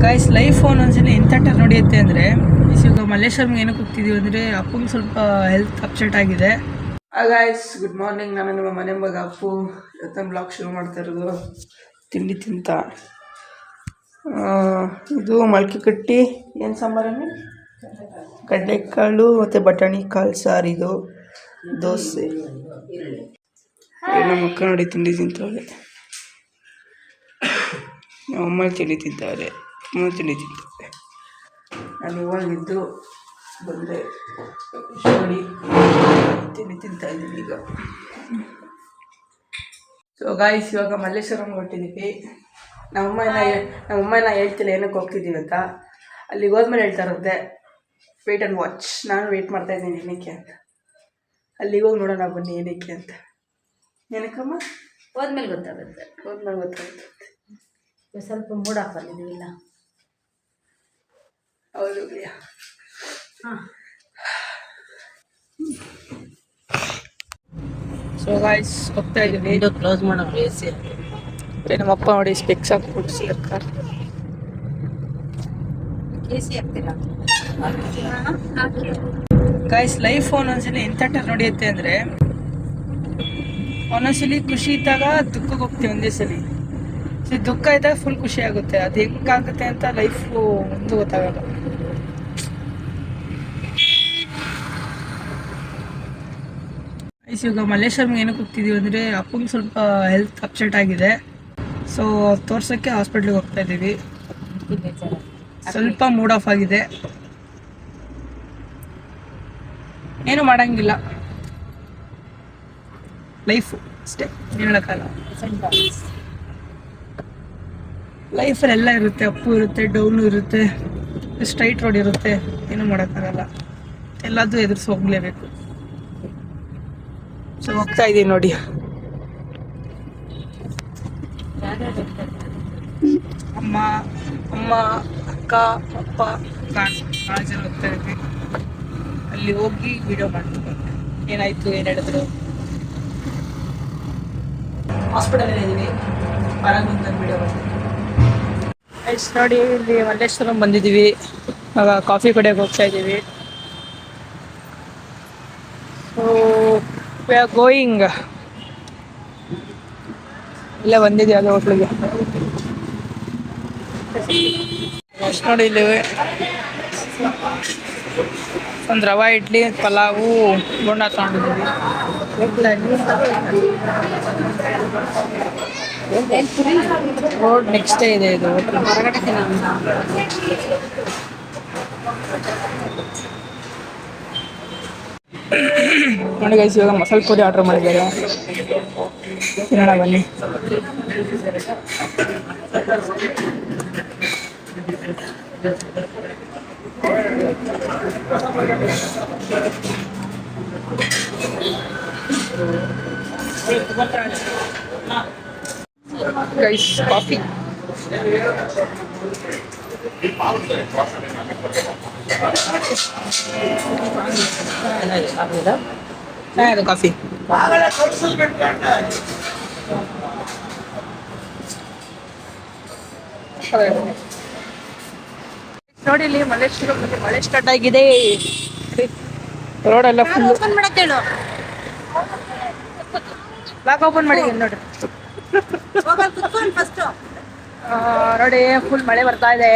Guys life ಒಂದೊಂದ್ಸಲ ಎಂಥ ನಡೆಯುತ್ತೆ ಅಂದರೆ ಇವಾಗ ಮಲ್ಲೇಶ್ವರಂಗೆ ಏನಕ್ಕೆ ಹೋಗ್ತಿದ್ದೀವಿ ಅಂದರೆ ಅಪ್ಪಂಗೆ ಸ್ವಲ್ಪ ಹೆಲ್ತ್ ಅಪ್ಸೆಟ್ ಆಗಿದೆ. ಗಾಯ್ಸ್ ಗುಡ್ ಮಾರ್ನಿಂಗ್, ನಾನು ನಿಮ್ಮ ಮನೆ ಮಗ ಅಪ್ಪು. ಇವತ್ತಿನ ಬ್ಲಾಗ್ ಶುರು ಮಾಡ್ತಾ ಇರೋದು ತಿಂಡಿ ತಿಂತ. ಇದು ಮೊಳಕೆ ಕಟ್ಟಿ ಏನು ಸಾಂಬಾರನ್ನು, ಕಡಲೆಕಾಳು ಮತ್ತು ಬಟಾಣಿ ಕಾಳು ಸಾರು. ಇದು ದೋಸೆ. ನಮ್ಮ ಅಕ್ಕ ನೋಡಿ ತಿಂಡಿ ತಿಂತಾಳೆ, ಅಮ್ಮ ತಿಂಡಿ ತಿಂತಾರೆ, ಅಮ್ಮ ತಿಂಡಿ ತಿಂತಾರೆ. ನಾನು ಇವಾಗಿದ್ದು ಬಂದರೆ ನೋಡಿ ತಿಂಡಿ ತಿಂತಾ ಇದ್ದೀನಿ ಈಗ. ಸೊ ಗಾಯ್ಸ್ ಇವಾಗ ಮಲ್ಲೇಶ್ವರಂಗೆ ಹೊಟ್ಟಿದ್ದೀವಿ. ನಮ್ಮಮ್ಮ ಹೇಳ್ತಿಲ್ಲ ಏನಕ್ಕೆ ಹೋಗ್ತಿದ್ದೀವಿ ಅಂತ. ಅಲ್ಲಿಗೆ ಹೋದ್ಮೇಲೆ ಹೇಳ್ತಾ ಇರುತ್ತೆ, ವೇಟ್ ಆ್ಯಂಡ್ ವಾಚ್. ನಾನು ವೇಟ್ ಮಾಡ್ತಾ ಇದ್ದೀನಿ ಏನಕ್ಕೆ ಅಂತ. ಅಲ್ಲಿಗೆ ಹೋಗಿ ನೋಡೋಣ ಬನ್ನಿ ಏನಕ್ಕೆ ಅಂತ. ಏನಕ್ಕಮ್ಮ ಹೋದ್ಮೇಲೆ ಗೊತ್ತಾಗುತ್ತೆ. ಸ್ವಲ್ಪ ಮೂಡ್ ಆಫ್ ಆಗಿದ್ದೀವಿಲ್ಲ. ಹೌದು. ಹಾಂ, ಸೊ ಗಾಯ್ಸ್ ಹೋಗ್ತಾ ಇದ್ದೀವಿ. ಕ್ಲೋಸ್ ಮಾಡೋ ರೇಸಿ. ನಮ್ಮಪ್ಪ ನೋಡಿ ಸ್ಪೆಕ್ಸ್ ಹಾಕ್ಬಿಟ್ಟು ಸರ್ಕಾರ ಕೇಸಿ ಹಾಕ್ತೀರಾ? ಗಾಯ್ಸ್ ಲೈಫ್ ಒಂದೊಂದ್ಸಲಿ ಎಂಥ ನಡೆಯುತ್ತೆ ಅಂದರೆ ಒಂದೊಂದ್ಸಲಿ ಖುಷಿ ಇದ್ದಾಗ ದುಃಖಕ್ಕೆ ಹೋಗ್ತೀವಿ ಒಂದೇ ಸಲ. ದುಃಖ ಇದ್ದಾಗ ಫುಲ್ ಖುಷಿ ಆಗುತ್ತೆ. ಅದು ಹೆಂಗಾಗುತ್ತೆ ಅಂತ ಲೈಫು ಒಂದು ಗೊತ್ತಾಗಲ್ಲ. ಇವಾಗ ಮಲ್ಲೇಶ್ವರಂಗೆ ಏನಕ್ಕೆ ಹೋಗ್ತಿದ್ದೀವಿ ಅಂದರೆ ಅಪ್ಪಂಗೆ ಸ್ವಲ್ಪ ಹೆಲ್ತ್ ಅಪ್ಸೆಟ್ ಆಗಿದೆ. ಸೊ ತೋರ್ಸೋಕ್ಕೆ ಹಾಸ್ಪಿಟ್ಲಿಗೆ ಹೋಗ್ತಾ ಇದ್ದೀವಿ. ಸ್ವಲ್ಪ ಮೂಡ್ ಆಫ್ ಆಗಿದೆ, ಏನು ಮಾಡೋಂಗಿಲ್ಲ. ಲೈಫು ಅಷ್ಟೇ, ಏನು ಹೇಳೋಕ್ಕಲ್ಲ. ಲೈಫಲ್ಲಿ ಎಲ್ಲ ಇರುತ್ತೆ, ಅಪ್ಪು ಇರುತ್ತೆ, ಡೌನು ಇರುತ್ತೆ, ಸ್ಟ್ರೈಟ್ ರೋಡ್ ಇರುತ್ತೆ. ಏನೂ ಮಾಡೋಕ್ಕಾಗಲ್ಲ, ಎಲ್ಲದೂ ಎದುರಿಸಿ ಹೋಗಲೇಬೇಕು. ಸೊ ಹೋಗ್ತಾ ಇದ್ದೀವಿ ನೋಡಿ. ಅಮ್ಮ ಅಕ್ಕ ಅಪ್ಪ ಭಾಳ ಜನ ಹೋಗ್ತಾ ಇದ್ವಿ. ಅಲ್ಲಿ ಹೋಗಿ ವಿಡಿಯೋ ಮಾಡ್ತೀವಿ. ಏನಾಯಿತು, ಏನು ಹೇಳಿದ್ರು. ಹಾಸ್ಪಿಟಲಲ್ಲಿ ಇದ್ದೀವಿ, ಹೊರಗೆ ಬಂದು ವಿಡಿಯೋ ಮಾಡ್ತೀವಿ. ನೋಡಿ ಇಲ್ಲಿ ಮಲ್ಲೇಶ್ವರಂ ಬಂದಿದ್ದೀವಿ. ಆಗ ಕಾಫಿ ಕುಡಿಯೋಕೆ ಹೋಗ್ತಾ ಇದ್ದೀವಿ. So we are going. ಇಲ್ಲೇ ಬಂದಿದ್ದೀವಿ ಅದು ಹೋಟ್ಲಿಗೆ. ನೋಡಿ ಇಲ್ಲಿ ಒಂದು ರವಾ ಇಡ್ಲಿ, ಪಲಾವು, ಬೋಂಡ ತಗೊಂಡಿದ್ದೀವಿ. ರೋಡ್ ನೆಕ್ಸ್ಟೇ ಇದೆ ಇದು. ನೋಡಿ ಗೈಸ್ ಇವಾಗ ಮಸಾಲೆ ಪೂರಿ ಆರ್ಡ್ರ್ ಮಾಡಿದ್ದಾರೆ, ತಿನ್ನೋಣ ಬನ್ನಿ. Guys coffee. ಅದು ಕಾಫಿ ನೋಡಿ. ಇಲ್ಲಿ ಮಲ್ಲೇಶ್ವರಂ ಮಳೆ ಸ್ಟಾರ್ಟ್ ಆಗಿದೆ. ರೋಡೆಲ್ಲ ಫುಲ್. ಲಾಕ್ ಓಪನ್ ಮಾಡಿ ನೋಡಿ. ನೋಡಿ ಫುಲ್ ಮಳೆ ಬರ್ತಾ ಇದೆ.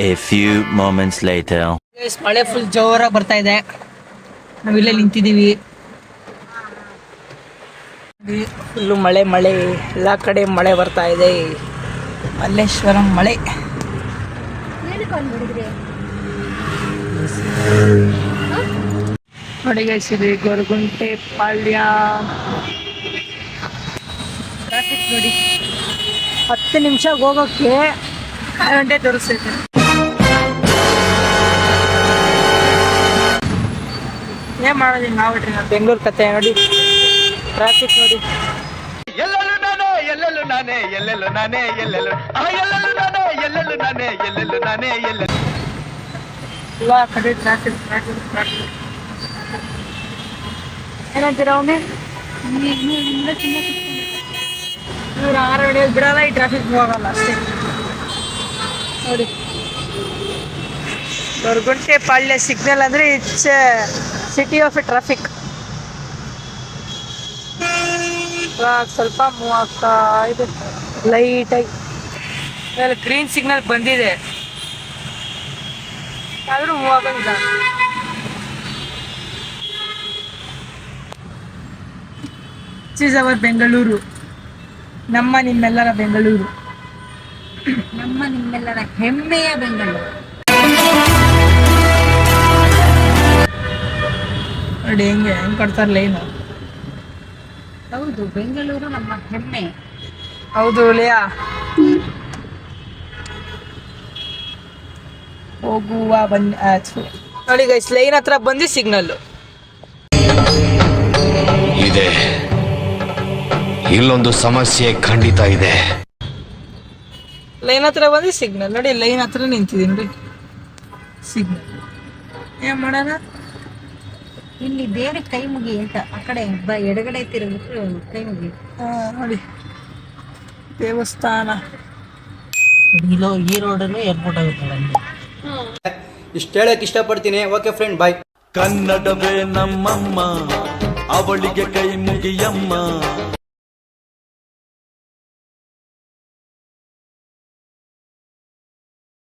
A few moments later. ಮಳೆ ಫುಲ್ ಜೋರಾಗಿ ಬರ್ತಾ ಇದೆ. ನಾವಿಲ್ಲೇ ನಿಂತಿದ್ದೀವಿ. ಫುಲ್ಲು ಮಳೆ ಎಲ್ಲ ಕಡೆ ಮಳೆ ಬರ್ತಾ ಇದೆ. ಮಲ್ಲೇಶ್ವರಂ ಮಳೆ. ನೋಡಿ ಗೈಸ್ ಇದು ಗೊರಗುಂಟೆ ಪಾಳ್ಯ. ಟ್ರಾಫಿಕ್ ನೋಡಿ, 10 ನಿಮಿಷ ಹೋಗೋಕ್ಕೆ 5 ಗಂಟೆ ತೋರಿಸ್ತೈತೆ. ಏನ್ ಮಾಡೋದಿಲ್ಲ ನಾವು ಬೆಂಗಳೂರು ಕತೆ ನೋಡಿ. ಟ್ರಾಫಿಕ್ ನೋಡಿ. ಎಲ್ಲೆಲ್ಲೂ ನಾನೇ ಎಲ್ಲೆಲ್ಲೂ ನಾನೇ ಎಲ್ಲೆಲ್ಲೂ ನಾನೇ ಎಲ್ಲೆಲ್ಲೂ ಎಲ್ಲೆಲ್ಲೂ ನಾನೇ ಎಲ್ಲೆಲ್ಲೂ ನಾನೇ ಎಲ್ಲೆಲ್ಲೂ ನಾನೇ ಎಲ್ಲೆಲ್ಲೂ ಎಲ್ಲ ಕಡೆ ಟ್ರಾಫಿಕ್. ಏನಂತೀರ ಅವನೇ? ಇವ್ರು 6 ಹೊಡೆಯೋದು ಬಿಡಲ್ಲ, ಈ ಟ್ರಾಫಿಕ್ ಹೋಗಲ್ಲ ಅಷ್ಟೇ. ನೋಡಿ, ಗೊರಗುಂಟೆ ಪಾಳ್ಯ ಸಿಗ್ನಲ್ ಅಂದರೆ it's city of A traffic. ಸ್ವಲ್ಪ ಮೂವ್ ಆಗ್ತಾ ಇದೆ ಲೈಟಾಗಿ. ಆಮೇಲೆ ಗ್ರೀನ್ ಸಿಗ್ನಲ್ ಬಂದಿದೆ, ಆದರೂ ಮೂವ್ ಆಗೋದಿಲ್ಲ. ದಿಸ್ ಈಸ್ ಅವರ್ ಬೆಂಗಳೂರು, ನಮ್ಮ ನಿಮ್ಮೆಲ್ಲರ ಬೆಂಗಳೂರು. ನಮ್ಮ ನಿಮ್ಮೆಲ್ಲರ ಹೆಮ್ಮೆಯ ಬೆಂಗಳೂರು. ನೋಡಿ ಹೆಂಗೆ ಕೊಡ್ತಾರೆ ಲೈನು. ಹೌದು, ಬೆಂಗಳೂರು ನಮ್ಮ ಹೆಮ್ಮೆ. ಹೌದು ಲಿಯಾ. ಹೋಗುವ ಬನ್ನಿ. ನೋಡಿ ಗೈಸ್, ಲೈನ್ ಹತ್ರ ಬಂದು ಸಿಗ್ನಲ್ಲು ಇದೆ. ಇಲ್ಲೊಂದು ಸಮಸ್ಯೆ ಖಂಡಿತ ಇದೆ. ಲೈನ್ ಹತ್ರ ಬಂದು ಸಿಗ್ನಲ್. ನೋಡಿ, ಲೈನ್ ಹತ್ರ ನಿಂತಿದ್ದೀನಿ ನೋಡಿ, ಸಿಗ್ನಲ್. ಏನ್ ಮಾಡೋಣ? ಇಲ್ಲಿ ದೇವ್ರಿಗೆ ಕೈ ಮುಗಿ ಅಂತ ಆ ಕಡೆ ಎಡಗಡೆ ತಿರುಗಿಬಿಟ್ಟು ಕೈ ಮುಗಿ. ನೋಡಿ ದೇವಸ್ಥಾನ. ಈ ರೋಡಲ್ಲೂ ಏರ್ಪೋರ್ಟ್ ಆಗುತ್ತಲ್ಲ. ಇಷ್ಟು ಹೇಳಕ್ ಇಷ್ಟಪಡ್ತೀನಿ. ಓಕೆ ಫ್ರೆಂಡ್, ಬಾಯ್. ಕನ್ನಡವೇ ನಮ್ಮಮ್ಮ, ಅವಳಿಗೆ ಕೈ ಮುಗಿಯಮ್ಮ.